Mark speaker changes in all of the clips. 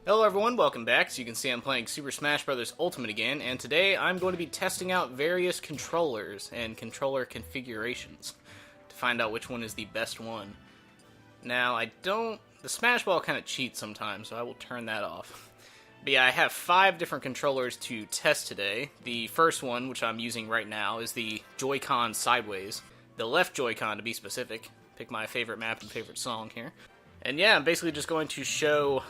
Speaker 1: Hello everyone, welcome back. So you can see I'm playing Super Smash Bros. Ultimate again, and today I'm going to be testing out various controllers and controller configurations to find out which one is the best one. Now, the Smash Ball kind of cheats sometimes, so I will turn that off. But yeah, I have 5 different controllers to test today. The first one, which I'm using right now, is the Joy-Con Sideways. The left Joy-Con, to be specific. Pick my favorite map and favorite song here. And yeah, I'm basically just going to show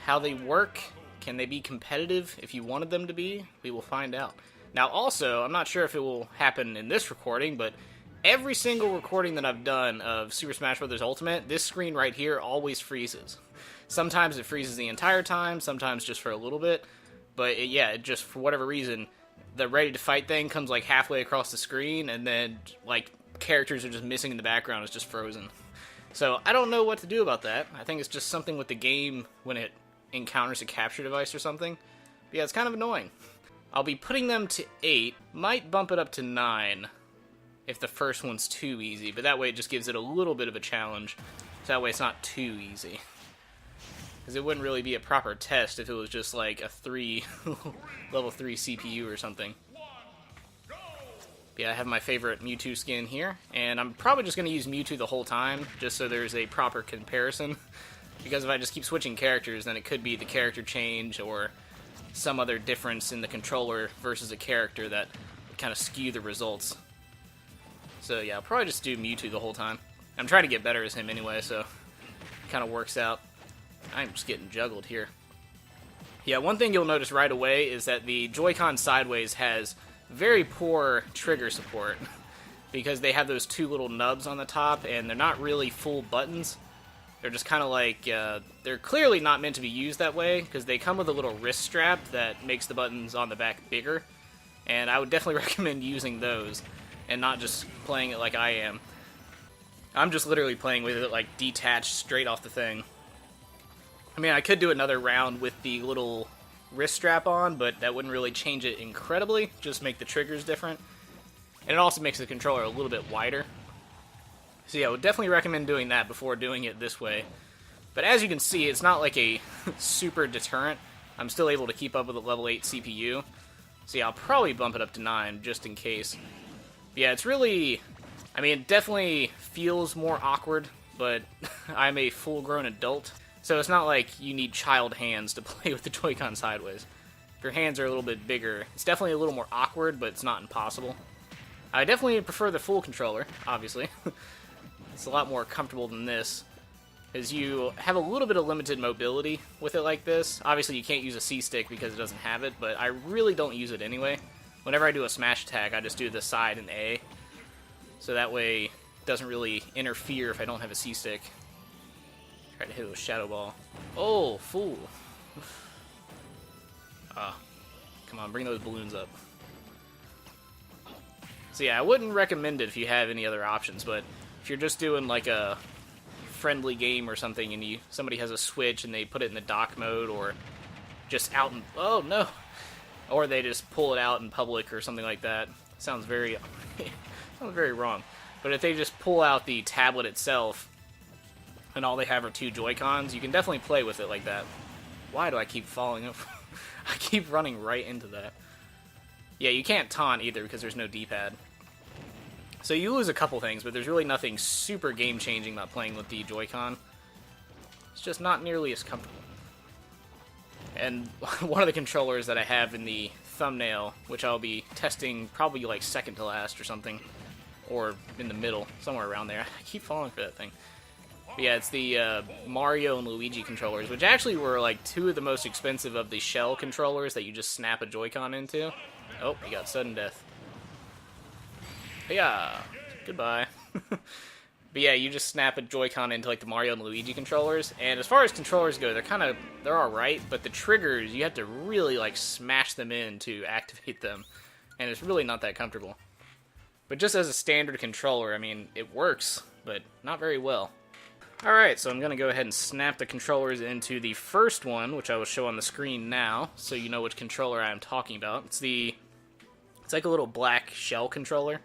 Speaker 1: how they work. Can they be competitive if you wanted them to be? We will find out. Now also, I'm not sure if it will happen in this recording, but every single recording that I've done of Super Smash Bros. Ultimate, this screen right here always freezes. Sometimes it freezes the entire time, sometimes just for a little bit, but it just, for whatever reason, the ready to fight thing comes like halfway across the screen, and then like characters are just missing in the background, it's just frozen. So I don't know what to do about that. I think it's just something with the game when it encounters a capture device or something. But yeah, it's kind of annoying. I'll be putting them to 8, might bump it up to 9 if the first one's too easy, but that way it just gives it a little bit of a challenge, so that way it's not too easy. Because it wouldn't really be a proper test if it was just like a level 3 CPU or something. Yeah, I have my favorite Mewtwo skin here, and I'm probably just going to use Mewtwo the whole time, just so there's a proper comparison. Because if I just keep switching characters, then it could be the character change or some other difference in the controller versus a character that would kind of skew the results. So yeah, I'll probably just do Mewtwo the whole time. I'm trying to get better as him anyway, so it kind of works out. I'm just getting juggled here. Yeah, one thing you'll notice right away is that the Joy-Con Sideways has very poor trigger support because they have those 2 little nubs on the top, and they're not really full buttons. They're just kind of like, they're clearly not meant to be used that way, because they come with a little wrist strap that makes the buttons on the back bigger, and I would definitely recommend using those, and not just playing it like I am. I'm just literally playing with it like detached straight off the thing. I mean, I could do another round with the little wrist strap on, but that wouldn't really change it incredibly, just make the triggers different. And it also makes the controller a little bit wider. So yeah, I would definitely recommend doing that before doing it this way. But as you can see, it's not like a super deterrent. I'm still able to keep up with a level 8 CPU. So yeah, I'll probably bump it up to 9, just in case. But yeah, it's really... I mean, it definitely feels more awkward, but I'm a full-grown adult. So it's not like you need child hands to play with the Joy-Con Sideways. If your hands are a little bit bigger, it's definitely a little more awkward, but it's not impossible. I definitely prefer the full controller, obviously. It's a lot more comfortable than this, because you have a little bit of limited mobility with it like this. Obviously, you can't use a C-stick because it doesn't have it, but I really don't use it anyway. Whenever I do a smash attack, I just do the side and A, so that way it doesn't really interfere if I don't have a C-stick. Try to hit it with Shadow Ball. Oh, fool. Come on, bring those balloons up. So yeah, I wouldn't recommend it if you have any other options, but if you're just doing like a friendly game or something and somebody has a Switch and they put it in the dock mode, or just out in... Oh, no! Or they just pull it out in public or something like that. Sounds very... sounds very wrong. But if they just pull out the tablet itself and all they have are 2 Joy-Cons, you can definitely play with it like that. Why do I keep falling over? I keep running right into that. Yeah, you can't taunt either because there's no D-pad. So you lose a couple things, but there's really nothing super game-changing about playing with the Joy-Con. It's just not nearly as comfortable. And one of the controllers that I have in the thumbnail, which I'll be testing probably like second to last or something, or in the middle, somewhere around there. I keep falling for that thing. But yeah, it's the Mario and Luigi controllers, which actually were like 2 of the most expensive of the shell controllers that you just snap a Joy-Con into. Oh, he got sudden death. Yeah, goodbye. But yeah, you just snap a Joy-Con into like the Mario and Luigi controllers, and as far as controllers go, they're alright, but the triggers, you have to really like smash them in to activate them, and it's really not that comfortable. But just as a standard controller, I mean, it works, but not very well. Alright, so I'm going to go ahead and snap the controllers into the first one, which I will show on the screen now, so you know which controller I am talking about. It's like a little black shell controller.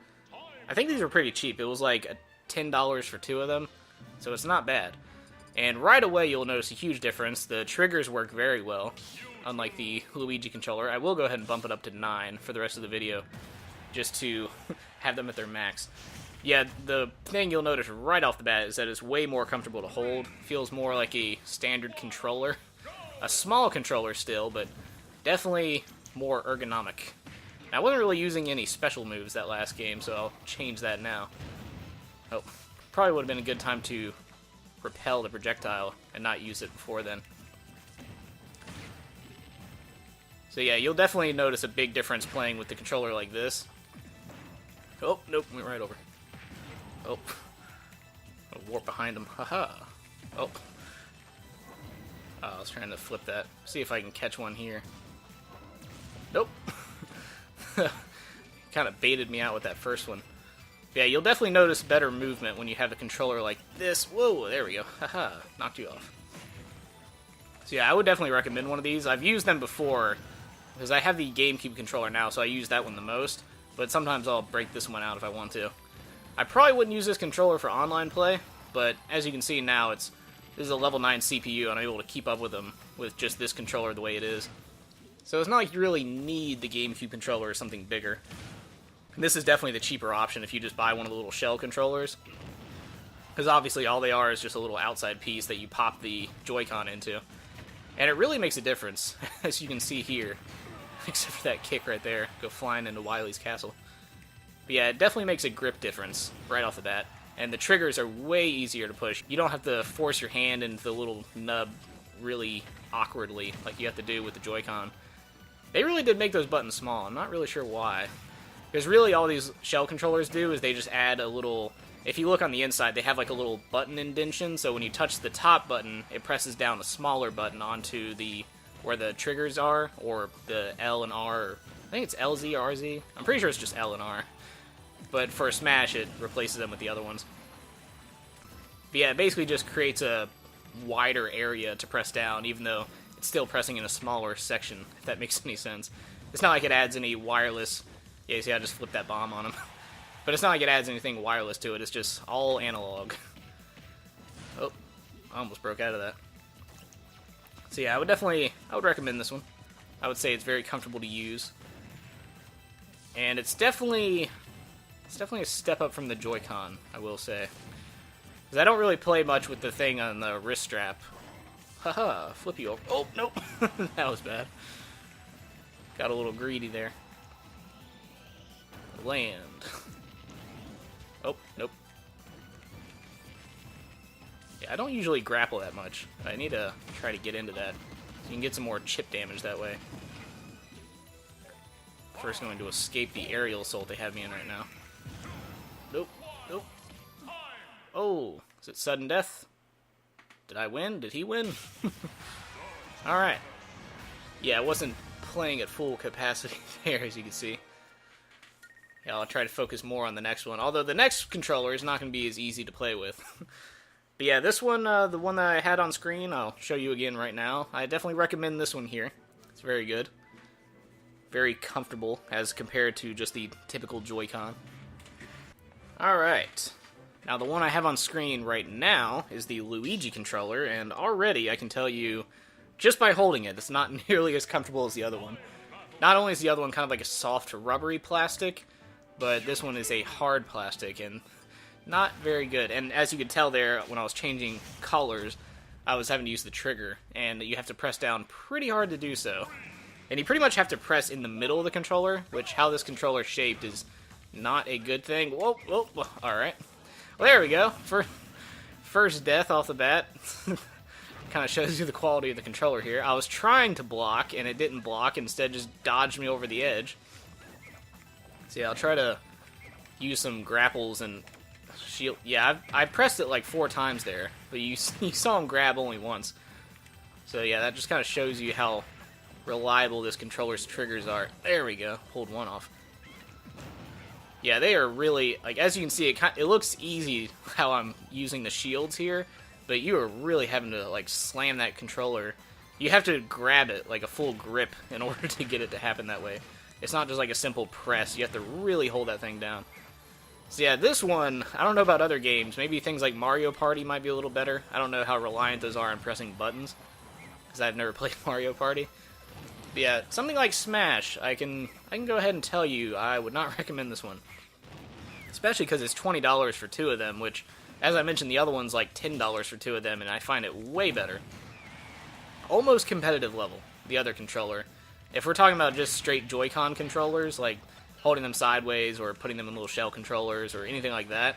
Speaker 1: I think these were pretty cheap. It was like $10 for 2 of them, so it's not bad. And right away you'll notice a huge difference. The triggers work very well, unlike the Luigi controller. I will go ahead and bump it up to 9 for the rest of the video, just to have them at their max. Yeah, the thing you'll notice right off the bat is that it's way more comfortable to hold. Feels more like a standard controller. A small controller still, but definitely more ergonomic. I wasn't really using any special moves that last game, so I'll change that now. Oh, probably would have been a good time to repel the projectile and not use it before then. So yeah, you'll definitely notice a big difference playing with the controller like this. Oh, nope, went right over. Oh. I'll warp behind him. Haha. Oh. I was trying to flip that. See if I can catch one here. Nope. Kind of baited me out with that first one. Yeah, you'll definitely notice better movement when you have the controller like this. Whoa, there we go. Haha, knocked you off. So yeah, I would definitely recommend one of these. I've used them before, because I have the GameCube controller now, so I use that one the most. But sometimes I'll break this one out if I want to. I probably wouldn't use this controller for online play, but as you can see now, this is a level 9 CPU, and I'm able to keep up with them with just this controller the way it is. So it's not like you really need the GameCube controller or something bigger. This is definitely the cheaper option if you just buy one of the little shell controllers. Because obviously all they are is just a little outside piece that you pop the Joy-Con into. And it really makes a difference, as you can see here. Except for that kick right there, go flying into Wily's castle. But yeah, it definitely makes a grip difference right off the bat. And the triggers are way easier to push. You don't have to force your hand into the little nub really awkwardly like you have to do with the Joy-Con. They really did make those buttons small. I'm not really sure why. Because really all these shell controllers do is they just add a little... If you look on the inside, they have like a little button indentation, so when you touch the top button, it presses down a smaller button onto the where the triggers are, or the L and R. Or, I think it's LZ or RZ. I'm pretty sure it's just L and R. But for Smash, it replaces them with the other ones. But yeah, it basically just creates a wider area to press down, even though it's still pressing in a smaller section, if that makes any sense. It's not like it adds any wireless... Yeah, see, I just flipped that bomb on him. But it's not like it adds anything wireless to it, it's just all analog. Oh, I almost broke out of that. So yeah, I would recommend this one. I would say it's very comfortable to use. And it's definitely a step up from the Joy-Con, I will say. Because I don't really play much with the thing on the wrist strap. Haha, flip you over. Oh, nope. That was bad. Got a little greedy there. Land. Oh, nope. Yeah, I don't usually grapple that much. I need to try to get into that. So you can get some more chip damage that way. First going to escape the aerial assault they have me in right now. Nope, nope. Oh, is it sudden death? Did I win? Did he win? Alright. Yeah, I wasn't playing at full capacity there, as you can see. Yeah, I'll try to focus more on the next one. Although the next controller is not going to be as easy to play with. But yeah, this one, the one that I had on screen, I'll show you again right now. I definitely recommend this one here. It's very good. Very comfortable as compared to just the typical Joy-Con. Alright. Now the one I have on screen right now is the Luigi controller, and already I can tell you, just by holding it, it's not nearly as comfortable as the other one. Not only is the other one kind of like a soft, rubbery plastic, but this one is a hard plastic, and not very good. And as you could tell there, when I was changing colors, I was having to use the trigger, and you have to press down pretty hard to do so. And you pretty much have to press in the middle of the controller, which how this controller is shaped is not a good thing. Whoa, whoa, whoa. Alright. Well, there we go. First death off the bat. Kind of shows you the quality of the controller here. I was trying to block, and it didn't block. Instead, just dodged me over the edge. So yeah, I'll try to use some grapples and shield. Yeah, I pressed it like 4 times there, but you saw him grab only once. So yeah, that just kind of shows you how reliable this controller's triggers are. There we go. Pulled one off. Yeah, they are really, like, as you can see, it looks easy how I'm using the shields here, but you are really having to, like, slam that controller. You have to grab it, like a full grip, in order to get it to happen that way. It's not just like a simple press. You have to really hold that thing down. So yeah, this one, I don't know about other games. Maybe things like Mario Party might be a little better. I don't know how reliant those are on pressing buttons, because I've never played Mario Party. But yeah, something like Smash, I can go ahead and tell you I would not recommend this one. Especially because it's $20 for two of them, which, as I mentioned, the other one's like $10 for two of them, and I find it way better. Almost competitive level, the other controller. If we're talking about just straight Joy-Con controllers, like holding them sideways or putting them in little shell controllers or anything like that,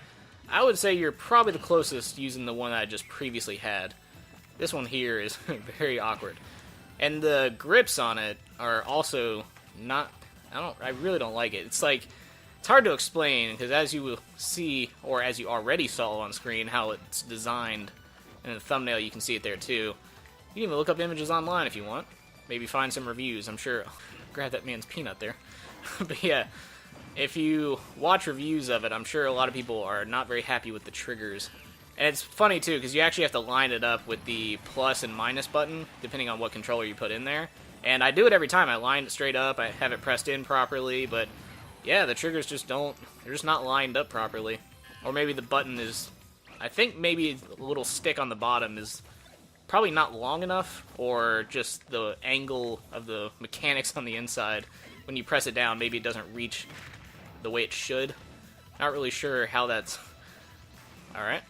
Speaker 1: I would say you're probably the closest using the one that I just previously had. This one here is very awkward. And the grips on it are also not... I really don't like it. It's like... It's hard to explain, because as you will see, or as you already saw on screen, how it's designed. And in the thumbnail, you can see it there too. You can even look up images online if you want. Maybe find some reviews. I'm sure... grab that man's peanut there. But yeah, if you watch reviews of it, I'm sure a lot of people are not very happy with the triggers. And it's funny too, because you actually have to line it up with the plus and minus button, depending on what controller you put in there. And I do it every time. I line it straight up, I have it pressed in properly, but yeah, the triggers just don't, they're just not lined up properly. Or maybe the button is, I think maybe a little stick on the bottom is probably not long enough, or just the angle of the mechanics on the inside. When you press it down, maybe it doesn't reach the way it should. Not really sure how that's... Alright.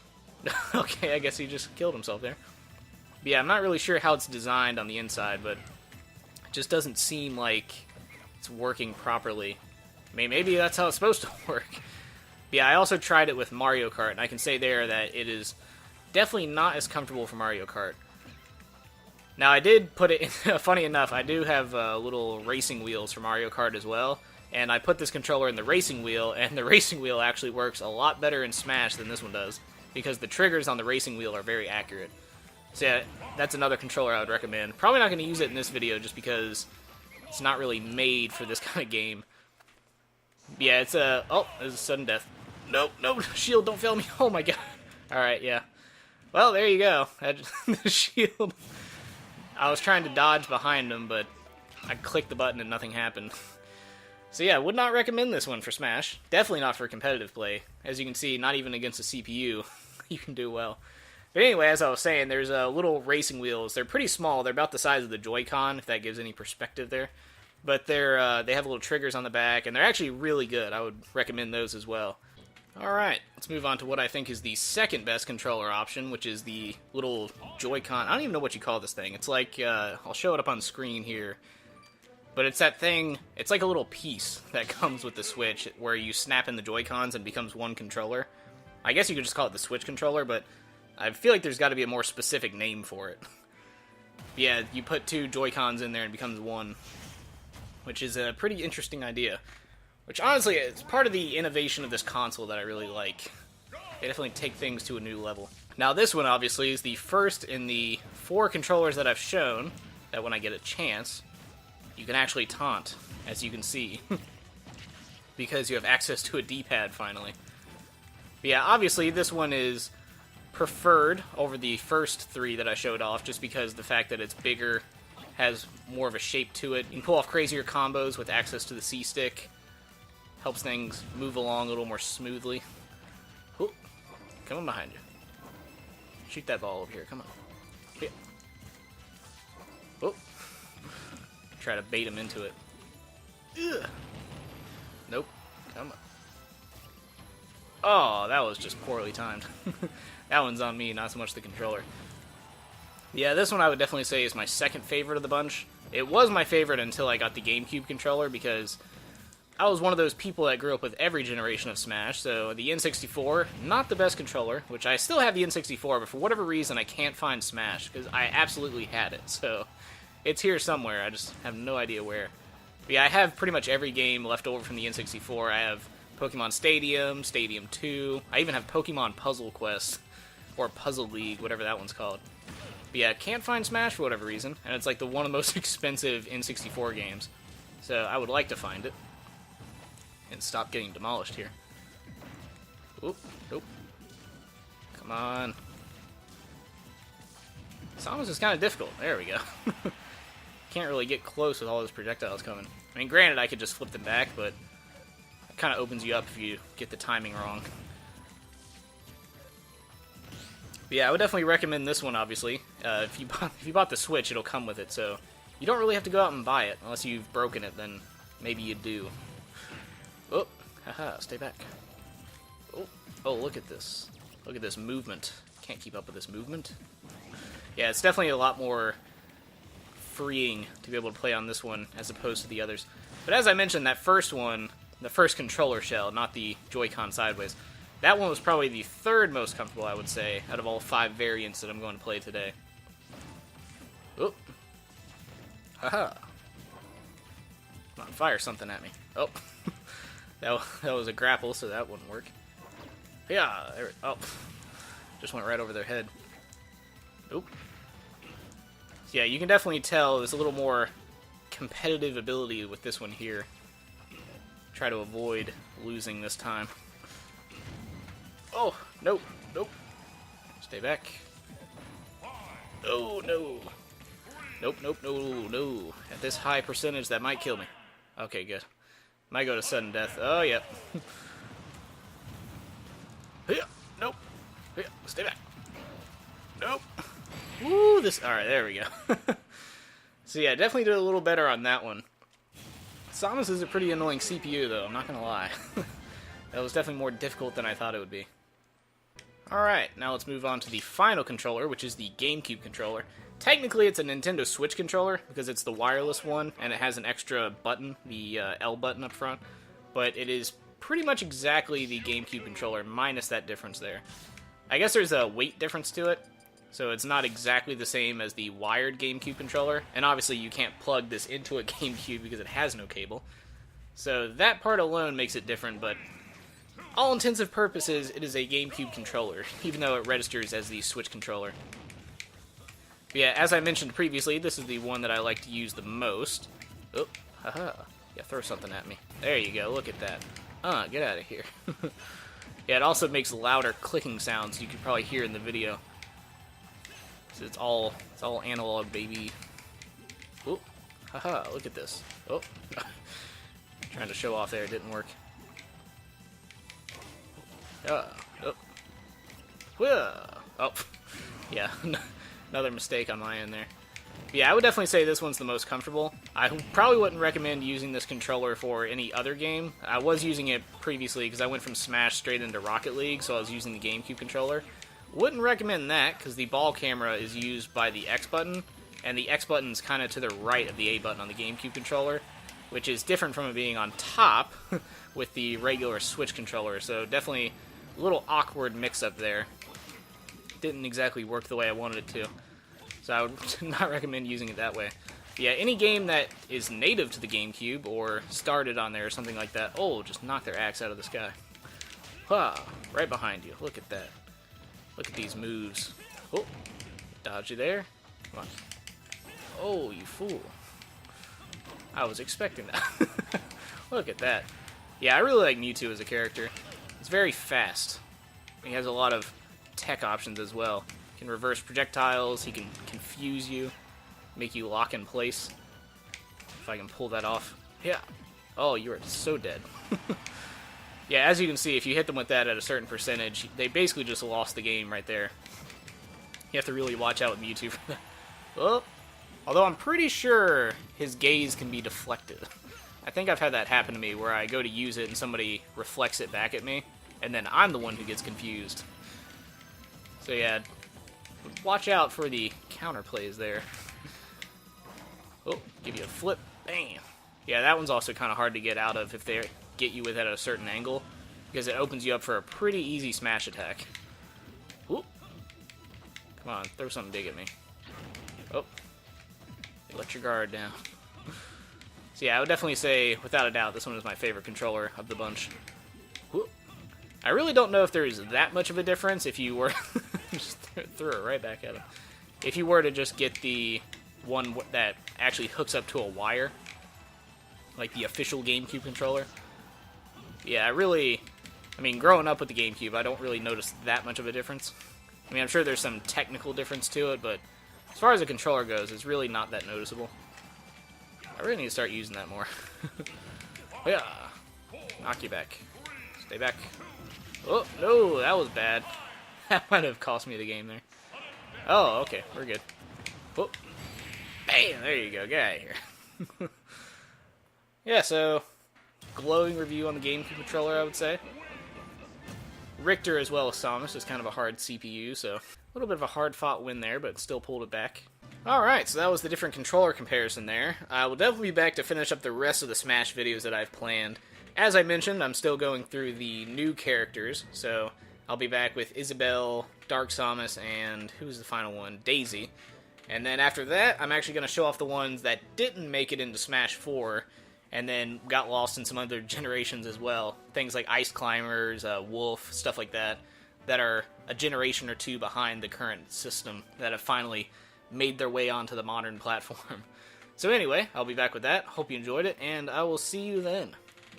Speaker 1: Okay, I guess he just killed himself there. But yeah, I'm not really sure how it's designed on the inside, but it just doesn't seem like it's working properly. I mean, maybe that's how it's supposed to work. But yeah, I also tried it with Mario Kart, and I can say there that it is definitely not as comfortable for Mario Kart. Now, I did put it in, funny enough, I do have little racing wheels for Mario Kart as well, and I put this controller in the racing wheel, and the racing wheel actually works a lot better in Smash than this one does, because the triggers on the racing wheel are very accurate. So yeah, that's another controller I would recommend. Probably not going to use it in this video, just because it's not really made for this kind of game. But yeah, it's a... Oh, there's a sudden death. Nope, nope, shield, don't fail me. Oh my god. Alright, yeah. Well, there you go. The shield... I was trying to dodge behind him, but I clicked the button and nothing happened. So yeah, would not recommend this one for Smash. Definitely not for competitive play. As you can see, not even against a CPU you can do well. But anyway, as I was saying, there's little racing wheels. They're pretty small. They're about the size of the Joy-Con, if that gives any perspective there. But they have little triggers on the back, and they're actually really good. I would recommend those as well. Alright, let's move on to what I think is the second best controller option, which is the little Joy-Con. I don't even know what you call this thing. It's like, I'll show it up on screen here. But it's that thing, it's like a little piece that comes with the Switch, where you snap in the Joy-Cons and it becomes one controller. I guess you could just call it the Switch controller, but I feel like there's got to be a more specific name for it. Yeah, you put two Joy-Cons in there and it becomes one, which is a pretty interesting idea. Which, honestly, is part of the innovation of this console that I really like. They definitely take things to a new level. Now, this one, obviously, is the first in the 4 controllers that I've shown, that when I get a chance, you can actually taunt, as you can see. Because you have access to a D-pad, finally. But yeah, obviously, this one is preferred over the first 3 that I showed off, just because the fact that it's bigger, has more of a shape to it. You can pull off crazier combos with access to the C-stick. Helps things move along a little more smoothly. Ooh, coming behind you. Shoot that ball over here, come on. Here. Oh. Try to bait him into it. Ugh. Nope, come on. Oh, that was just poorly timed. That one's on me, not so much the controller. Yeah, this one I would definitely say is my second favorite of the bunch. It was my favorite until I got the GameCube controller, because I was one of those people that grew up with every generation of Smash, so the N64, not the best controller, which I still have the N64, but for whatever reason I can't find Smash, because I absolutely had it, so it's here somewhere, I just have no idea where. But yeah, I have pretty much every game left over from the N64. I have Pokemon Stadium, Stadium 2, I even have Pokemon Puzzle Quest, or Puzzle League, whatever that one's called. But yeah, can't find Smash for whatever reason, and it's like one of the most expensive N64 games, so I would like to find it. And stop getting demolished here. Oop, oop. Come on. Samus is kind of difficult. There we go. Can't really get close with all those projectiles coming. I mean, granted, I could just flip them back, but kind of opens you up if you get the timing wrong. But yeah, I would definitely recommend this one, obviously. If you bought the Switch, it'll come with it, so you don't really have to go out and buy it. Unless you've broken it, then maybe you do. Oh, haha, stay back. Oh, look at this. Look at this movement. Can't keep up with this movement. Yeah, it's definitely a lot more freeing to be able to play on this one as opposed to the others. But as I mentioned, that first one, the first controller shell, not the Joy-Con sideways, that one was probably the third most comfortable, I would say, out of all 5 variants that I'm going to play today. Oh. Haha. Come on, fire something at me. Oh. that was a grapple, so that wouldn't work. Yeah, there, oh. Just went right over their head. Oop. So yeah, you can definitely tell there's a little more competitive ability with this one here. Try to avoid losing this time. Oh, nope, nope. Stay back. Oh, no. Nope, nope, no, no. At this high percentage, that might kill me. Okay, good. Might go to sudden death. Oh, yep. Yeah, nope. Yeah, stay back. Nope. Woo, this... Alright, there we go. So yeah, definitely did a little better on that one. Samus is a pretty annoying CPU, though, I'm not gonna lie. That was definitely more difficult than I thought it would be. Alright, now let's move on to the final controller, which is the GameCube controller. Technically, it's a Nintendo Switch controller, because it's the wireless one, and it has an extra button, the L button up front. But it is pretty much exactly the GameCube controller, minus that difference there. I guess there's a weight difference to it, so it's not exactly the same as the wired GameCube controller, and obviously you can't plug this into a GameCube because it has no cable. So that part alone makes it different, but all intensive purposes, it is a GameCube controller, even though it registers as the Switch controller. But yeah, as I mentioned previously, this is the one that I like to use the most. Oh, haha. Yeah, throw something at me. There you go, look at that. Get out of here. Yeah, it also makes louder clicking sounds you can probably hear in the video. So it's all analog, baby. Oh, haha, look at this. Oh, trying to show off there, it didn't work. Oh, yeah, another mistake on my end there. But yeah, I would definitely say this one's the most comfortable. I probably wouldn't recommend using this controller for any other game. I was using it previously because I went from Smash straight into Rocket League, so I was using the GameCube controller. Wouldn't recommend that because the ball camera is used by the X button, and the X button's kind of to the right of the A button on the GameCube controller, which is different from it being on top with the regular Switch controller, so definitely a little awkward mix-up there. Didn't exactly work the way I wanted it to, so I would not recommend using it that way. But yeah, any game that is native to the GameCube or started on there or something like that, oh, just knock their axe out of the sky. Ha! Right behind you. Look at that. Look at these moves. Oh, dodge you there. Come on. Oh, you fool. I was expecting that. Look at that. Yeah, I really like Mewtwo as a character. He's very fast. He has a lot of tech options as well. He can reverse projectiles, he can confuse you, make you lock in place. If I can pull that off. Yeah. Oh, you are so dead. Yeah, as you can see, if you hit them with that at a certain percentage, they basically just lost the game right there. You have to really watch out with Mewtwo for that. Oh, although I'm pretty sure his gaze can be deflected. I think I've had that happen to me, where I go to use it and somebody reflects it back at me, and then I'm the one who gets confused. So yeah, watch out for the counterplays there. Oh, give you a flip. Bam. Yeah, that one's also kind of hard to get out of if they get you with it at a certain angle, because it opens you up for a pretty easy smash attack. Ooh. Come on, throw something big at me. Oh. Let your guard down. So yeah, I would definitely say, without a doubt, this one is my favorite controller of the bunch. Ooh. I really don't know if there's that much of a difference if you were... just threw it right back at him. If you were to just get the one that actually hooks up to a wire, like the official GameCube controller. Yeah, I mean, growing up with the GameCube, I don't really notice that much of a difference. I mean, I'm sure there's some technical difference to it, but as far as the controller goes, it's really not that noticeable. I really need to start using that more. Yeah. Knock you back. Stay back. Oh, no, that was bad. That might have cost me the game there. Oh, okay, we're good. Oh. Bam, there you go, get out of here. Yeah, so, glowing review on the GameCube controller, I would say. Richter as well as Samus is kind of a hard CPU, so a little bit of a hard-fought win there, but still pulled it back. Alright, so that was the different controller comparison there. I will definitely be back to finish up the rest of the Smash videos that I've planned. As I mentioned, I'm still going through the new characters, so I'll be back with Isabelle, Dark Samus, and who's the final one? Daisy. And then after that, I'm actually going to show off the ones that didn't make it into Smash 4, and then got lost in some other generations as well. Things like Ice Climbers, Wolf, stuff like that, that are a generation or two behind the current system, that have finally made their way onto the modern platform. So anyway, I'll be back with that. Hope you enjoyed it, and I will see you then.